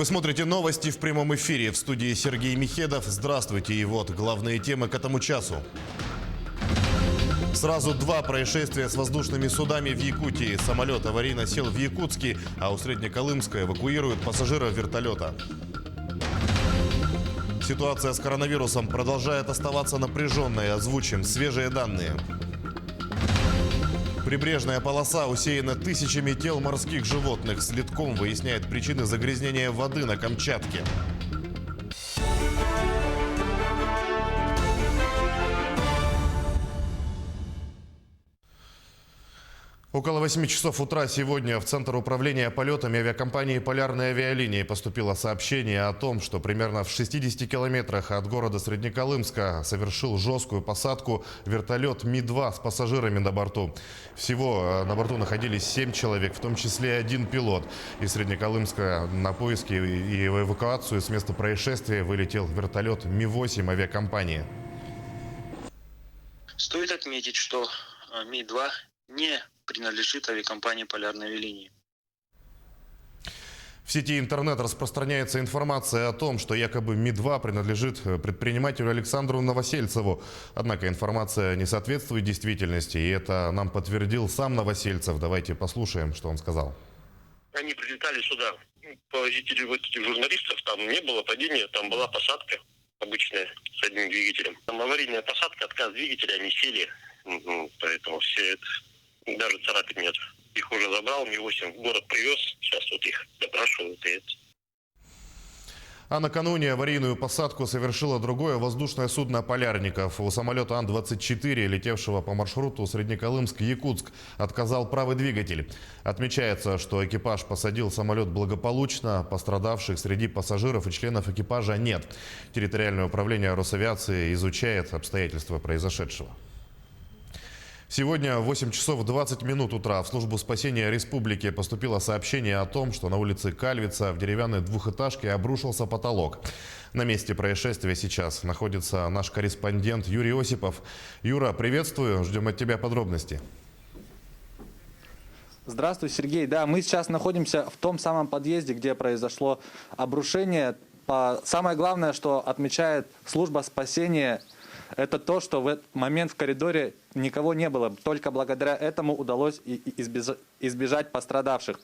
Вы смотрите новости в прямом эфире. В студии Сергей Михедов. Здравствуйте. И вот главные темы к этому часу. Сразу два происшествия с воздушными судами в Якутии. Самолет аварийно сел в Якутске, а у Среднеколымска эвакуируют пассажиров вертолета. Ситуация с коронавирусом продолжает оставаться напряженной. Озвучим свежие данные. Прибрежная полоса усеяна тысячами тел морских животных. Следком выясняет причины загрязнения воды на Камчатке. Около 8 часов утра сегодня в Центр управления полетами авиакомпании «Полярные авиалинии» поступило сообщение о том, что примерно в 60 километрах от города Среднеколымска совершил жесткую посадку вертолет Ми-2 с пассажирами на борту. Всего на борту находились 7 человек, в том числе один пилот. Из Среднеколымска на поиски и эвакуацию с места происшествия вылетел вертолет Ми-8 авиакомпании. Стоит отметить, что Ми-2 не принадлежит авиакомпании «Полярные авиалинии». В сети интернет распространяется информация о том, что якобы Ми-2 принадлежит предпринимателю Александру Новосельцеву. Однако информация не соответствует действительности, и это нам подтвердил сам Новосельцев. Давайте послушаем, что он сказал. Они прилетали сюда, повозить журналистов, там не было падения, там была посадка обычная с одним двигателем. Там аварийная посадка, отказ двигателя, они сели, поэтому все это... Даже царапин нет. Их уже забрал, Ми-8 в город привез. Сейчас вот их допрашивают. А накануне аварийную посадку совершило другое воздушное судно полярников. У самолета Ан-24, летевшего по маршруту Среднеколымск-Якутск, отказал правый двигатель. Отмечается, что экипаж посадил самолет благополучно. Пострадавших среди пассажиров и членов экипажа нет. Территориальное управление Росавиации изучает обстоятельства произошедшего. Сегодня в 8 часов 20 минут утра в службу спасения республики поступило сообщение о том, что на улице Кальвица в деревянной двухэтажке обрушился потолок. На месте происшествия сейчас находится наш корреспондент Юрий Осипов. Юра, приветствую, ждем от тебя подробностей. Здравствуй, Сергей. Да, мы сейчас находимся в том самом подъезде, где произошло обрушение. Самое главное, что отмечает служба спасения, это то, что в этот момент в коридоре никого не было. Только благодаря этому удалось избежать пострадавших.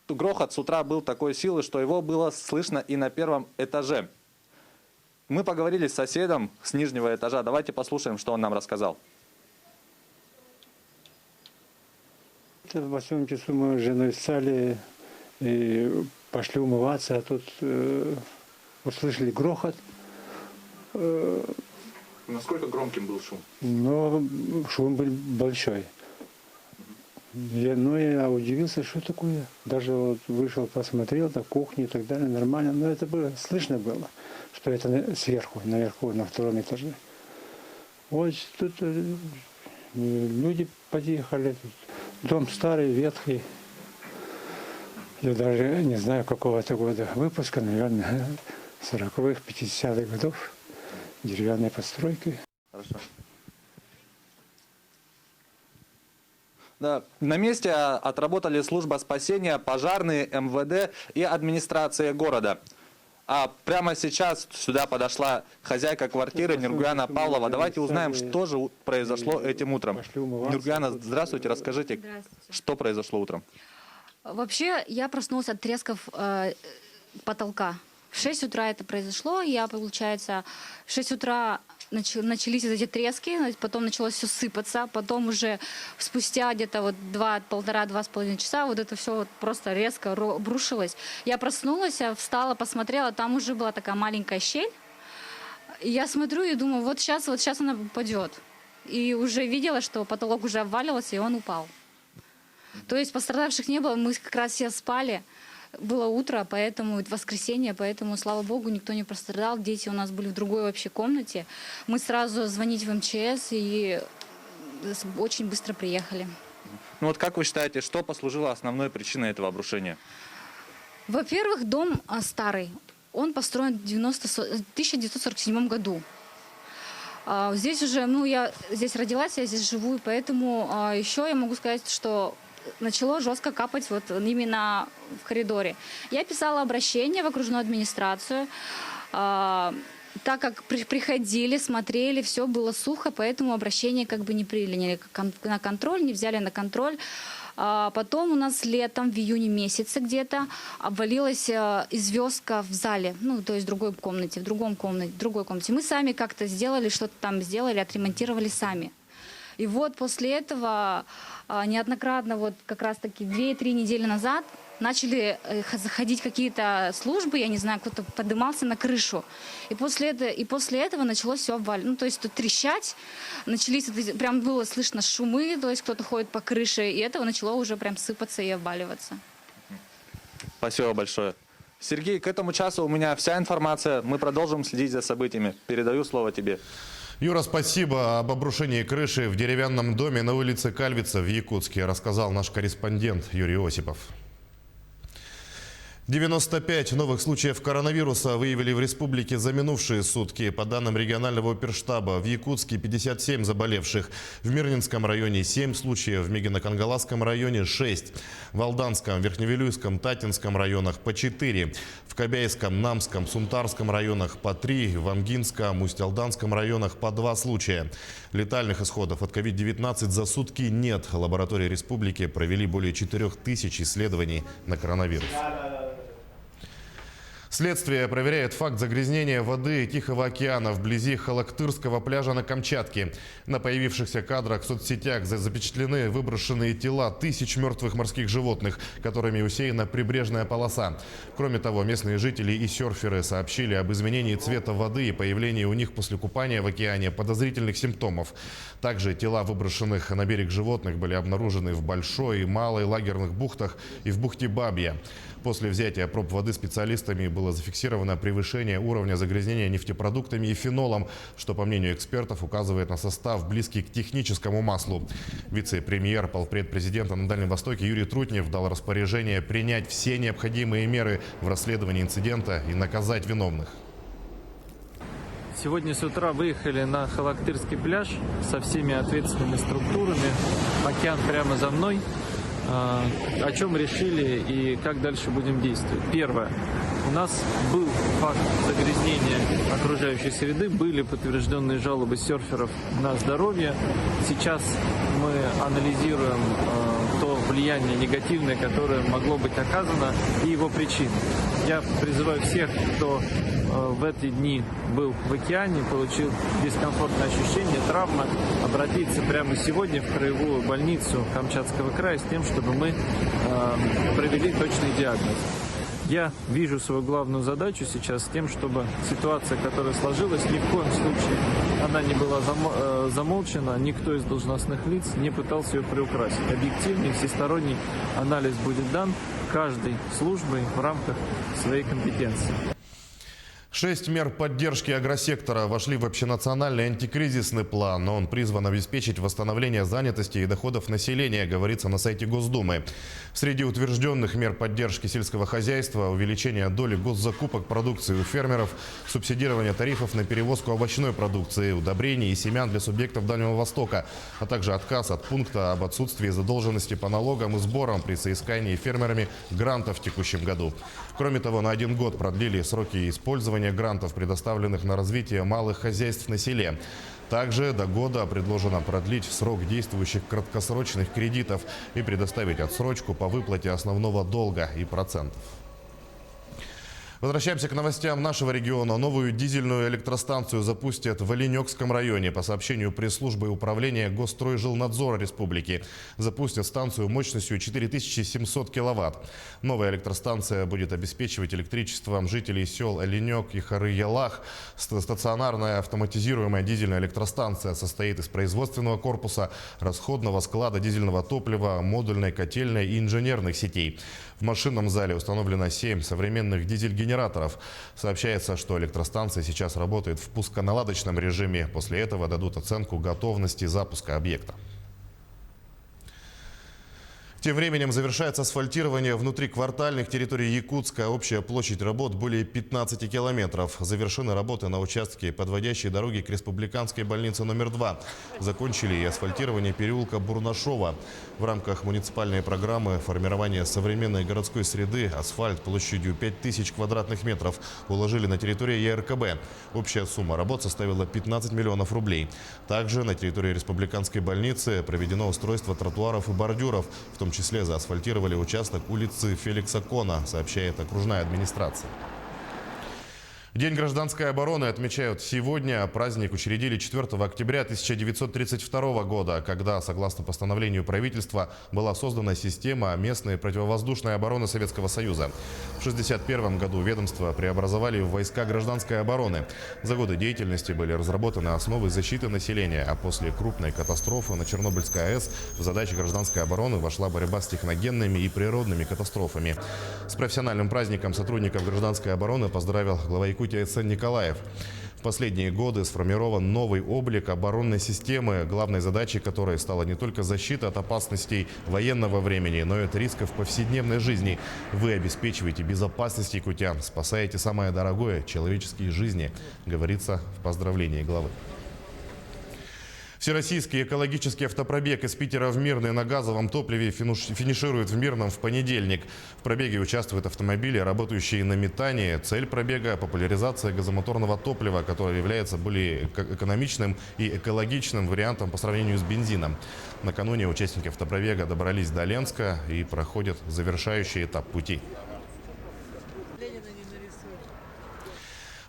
Грохот с утра был такой силы, что его было слышно и на первом этаже. Мы поговорили с соседом с нижнего этажа. Давайте послушаем, что он нам рассказал. В 8 часу мы с женой встали и пошли умываться, а тут услышали грохот. Насколько громким был шум? Но шум был большой. Я удивился, что такое. Даже вот вышел, посмотрел на кухне и так далее, нормально. Но это было, слышно было, что это сверху, наверху, на втором этаже. Вот тут люди подъехали. Дом старый, ветхий. Я даже не знаю, какого-то года выпуска, наверное, 40-х, 50-х годов. Деревянные постройки. Хорошо. Да, на месте отработали служба спасения, пожарные, МВД и администрация города. А прямо сейчас сюда подошла хозяйка квартиры Нургуяна Павлова. Давайте узнаем, что же произошло этим утром. Нургуяна, здравствуйте, расскажите, что произошло утром. Вообще, я проснулась от тресков потолка. В 6 утра это произошло, получается, в 6 утра начались эти трески, потом началось все сыпаться, потом уже спустя где-то вот 2,5-2,5 часа вот это все вот просто резко обрушилось. Я проснулась, встала, посмотрела, там уже была такая маленькая щель. И я смотрю и думаю, вот сейчас она упадет. И уже видела, что потолок уже обваливался, и он упал. То есть пострадавших не было, мы как раз все спали. Было утро, поэтому воскресенье, поэтому, слава богу, никто не пострадал. Дети у нас были в другой вообще комнате. Мы сразу звонить в МЧС и очень быстро приехали. Ну вот как вы считаете, что послужило основной причиной этого обрушения? Во-первых, дом старый. Он построен в 1947 году. Здесь уже, я здесь родилась, я здесь живу, и поэтому еще я могу сказать, что начало жестко капать вот именно в коридоре. Я писала обращение в окружную администрацию. Так как приходили, смотрели, все было сухо, поэтому обращение как бы не приняли на контроль, не взяли на контроль. Потом у нас летом, в июне месяце где-то, обвалилась звездка в зале, ну, то есть в другой комнате, в другой комнате. Мы сами как-то сделали, что-то там сделали, отремонтировали сами. И вот после этого неоднократно, вот как раз-таки 2-3 недели назад, начали заходить какие-то службы, я не знаю, кто-то поднимался на крышу. И после этого началось все обваливаться. Ну, то есть тут трещать, начались, прям было слышно шумы, то есть кто-то ходит по крыше, и это начало уже прям сыпаться и обваливаться. Спасибо большое. Сергей, к этому часу у меня вся информация. Мы продолжим следить за событиями. Передаю слово тебе. Юра, спасибо. Об обрушении крыши в деревянном доме на улице Кальвица в Якутске рассказал наш корреспондент Юрий Осипов. 95 новых случаев коронавируса выявили в республике за минувшие сутки. По данным регионального оперштаба, в Якутске 57 заболевших, в Мирнинском районе 7 случаев, в Мегино-Кангаласском районе 6, в Алданском, Верхневилюйском, Татинском районах по 4, в Кобяйском, Намском, Сунтарском районах по 3, в Амгинском, Усть-Алданском районах по 2 случая. Летальных исходов от COVID-19 за сутки нет. Лаборатории республики провели более 4000 исследований на коронавирус. Следствие проверяет факт загрязнения воды Тихого океана вблизи Халактырского пляжа на Камчатке. На появившихся кадрах в соцсетях запечатлены выброшенные тела тысяч мертвых морских животных, которыми усеяна прибрежная полоса. Кроме того, местные жители и серферы сообщили об изменении цвета воды и появлении у них после купания в океане подозрительных симптомов. Также тела выброшенных на берег животных были обнаружены в Большой и Малой лагерных бухтах и в бухте Бабья. После взятия проб воды специалистами было зафиксировано превышение уровня загрязнения нефтепродуктами и фенолом, что, по мнению экспертов, указывает на состав, близкий к техническому маслу. Вице-премьер, полпред президента на Дальнем Востоке Юрий Трутнев дал распоряжение принять все необходимые меры в расследовании инцидента и наказать виновных. Сегодня с утра выехали на Халактырский пляж со всеми ответственными структурами. Океан прямо за мной. О чем решили и как дальше будем действовать. Первое. У нас был факт загрязнения окружающей среды, были подтвержденные жалобы серферов на здоровье. Сейчас мы анализируем то влияние негативное, которое могло быть оказано, и его причины. Я призываю всех, кто в эти дни был в океане, получил дискомфортное ощущение, травмы, обратиться прямо сегодня в краевую больницу Камчатского края с тем, чтобы мы провели точный диагноз. Я вижу свою главную задачу сейчас с тем, чтобы ситуация, которая сложилась, ни в коем случае она не была замолчена, никто из должностных лиц не пытался ее приукрасить. Объективный, всесторонний анализ будет дан каждой службой в рамках своей компетенции. 6 мер поддержки агросектора вошли в общенациональный антикризисный план. Он призван обеспечить восстановление занятости и доходов населения, говорится на сайте Госдумы. Среди утвержденных мер поддержки сельского хозяйства – увеличение доли госзакупок продукции у фермеров, субсидирование тарифов на перевозку овощной продукции, удобрений и семян для субъектов Дальнего Востока, а также отказ от пункта об отсутствии задолженности по налогам и сборам при соискании фермерами грантов в текущем году. Кроме того, на 1 год продлили сроки использования грантов, предоставленных на развитие малых хозяйств на селе. Также до года предложено продлить срок действующих краткосрочных кредитов и предоставить отсрочку по выплате основного долга и процентов. Возвращаемся к новостям нашего региона. Новую дизельную электростанцию запустят в Оленёкском районе. По сообщению пресс-службы управления Госстройжилнадзора республики, запустят станцию мощностью 4700 киловатт. Новая электростанция будет обеспечивать электричеством жителей сел Оленёк и Хары-Ялах. Стационарная автоматизируемая дизельная электростанция состоит из производственного корпуса, расходного склада дизельного топлива, модульной котельной и инженерных сетей. В машинном зале установлено 7 современных дизель-генераторов. Сообщается, что электростанция сейчас работает в пусконаладочном режиме. После этого дадут оценку готовности запуска объекта. Тем временем завершается асфальтирование внутриквартальных территорий Якутска. Общая площадь работ более 15 километров. Завершены работы на участке подводящей дороги к Республиканской больнице номер 2. Закончили и асфальтирование переулка Бурнашова. В рамках муниципальной программы формирования современной городской среды асфальт площадью 5000 квадратных метров уложили на территории ЕРКБ. Общая сумма работ составила 15 миллионов рублей. Также на территории Республиканской больницы проведено устройство тротуаров и бордюров. В том числе заасфальтировали участок улицы Феликса Кона, сообщает окружная администрация. День гражданской обороны отмечают сегодня. Праздник учредили 4 октября 1932 года, когда, согласно постановлению правительства, была создана система местной противовоздушной обороны Советского Союза. В 1961 году ведомство преобразовали в войска гражданской обороны. За годы деятельности были разработаны основы защиты населения, а после крупной катастрофы на Чернобыльской АЭС в задачи гражданской обороны вошла борьба с техногенными и природными катастрофами. С профессиональным праздником сотрудников гражданской обороны поздравил глава Якутии Эдсен Николаев. В последние годы сформирован новый облик оборонной системы, главной задачей которой стала не только защита от опасностей военного времени, но и от рисков повседневной жизни. Вы обеспечиваете безопасность якутян, спасаете самое дорогое – человеческие жизни, говорится в поздравлении главы. Всероссийский экологический автопробег из Питера в Мирный на газовом топливе финиширует в Мирном в понедельник. В пробеге участвуют автомобили, работающие на метане. Цель пробега – популяризация газомоторного топлива, которое является более экономичным и экологичным вариантом по сравнению с бензином. Накануне участники автопробега добрались до Ленска и проходят завершающий этап пути.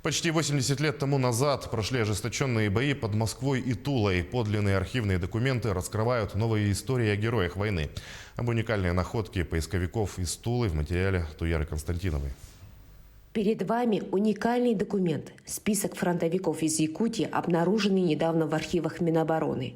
Почти 80 лет тому назад прошли ожесточенные бои под Москвой и Тулой. Подлинные архивные документы раскрывают новые истории о героях войны. Об уникальной находке поисковиков из Тулы в материале Туяры Константиновой. Перед вами уникальный документ – список фронтовиков из Якутии, обнаруженный недавно в архивах Минобороны.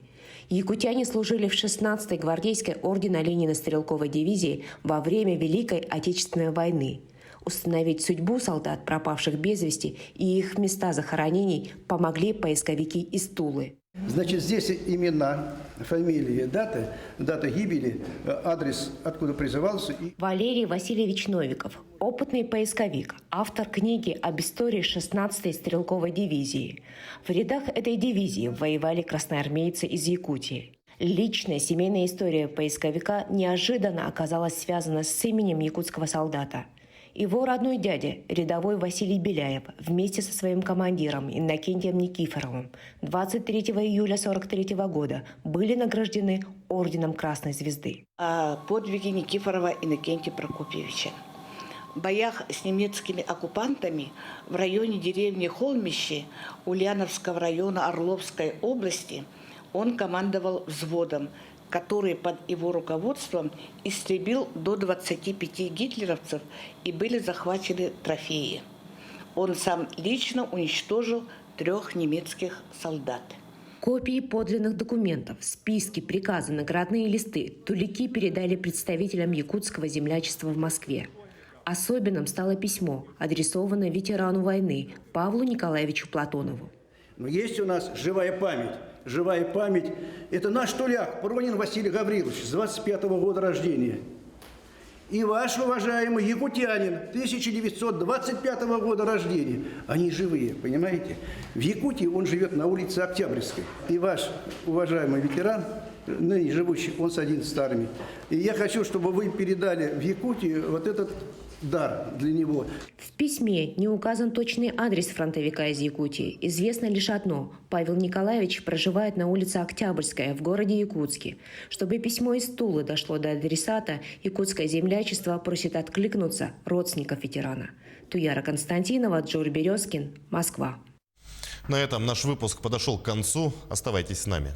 Якутяне служили в 16-й гвардейской ордена Ленина стрелковой дивизии во время Великой Отечественной войны. Установить судьбу солдат, пропавших без вести, и их места захоронений помогли поисковики из Тулы. Значит, здесь имена, фамилии, дата гибели, адрес, откуда призывался. Валерий Васильевич Новиков, опытный поисковик, автор книги об истории 16-й стрелковой дивизии. В рядах этой дивизии воевали красноармейцы из Якутии. Личная семейная история поисковика неожиданно оказалась связана с именем якутского солдата. Его родной дядя, рядовой Василий Беляев, вместе со своим командиром Иннокентием Никифоровым 23 июля 1943 года были награждены орденом Красной Звезды. О подвиге Никифорова Иннокентия Прокопьевича. В боях с немецкими оккупантами в районе деревни Холмище Ульяновского района Орловской области он командовал взводом, который под его руководством истребил до 25 гитлеровцев и были захвачены трофеи. Он сам лично уничтожил 3 немецких солдат. Копии подлинных документов, списки, приказы, наградные листы тулики передали представителям якутского землячества в Москве. Особенным стало письмо, адресованное ветерану войны Павлу Николаевичу Платонову. Но есть у нас живая память. Живая память – это наш туляк, Пронин Василий Гаврилович, с 25-го года рождения. И ваш уважаемый якутянин, 1925 года рождения. Они живые, понимаете? В Якутии он живет на улице Октябрьской. И ваш уважаемый ветеран, ныне живущий, он с 11 армии. И я хочу, чтобы вы передали в Якутию вот этот дар для него. В письме не указан точный адрес фронтовика из Якутии. Известно лишь одно – Павел Николаевич проживает на улице Октябрьская в городе Якутске. Чтобы письмо из Тулы дошло до адресата, якутское землячество просит откликнуться родственников ветерана. Туяра Константинова, Джур Березкин, Москва. На этом наш выпуск подошел к концу. Оставайтесь с нами.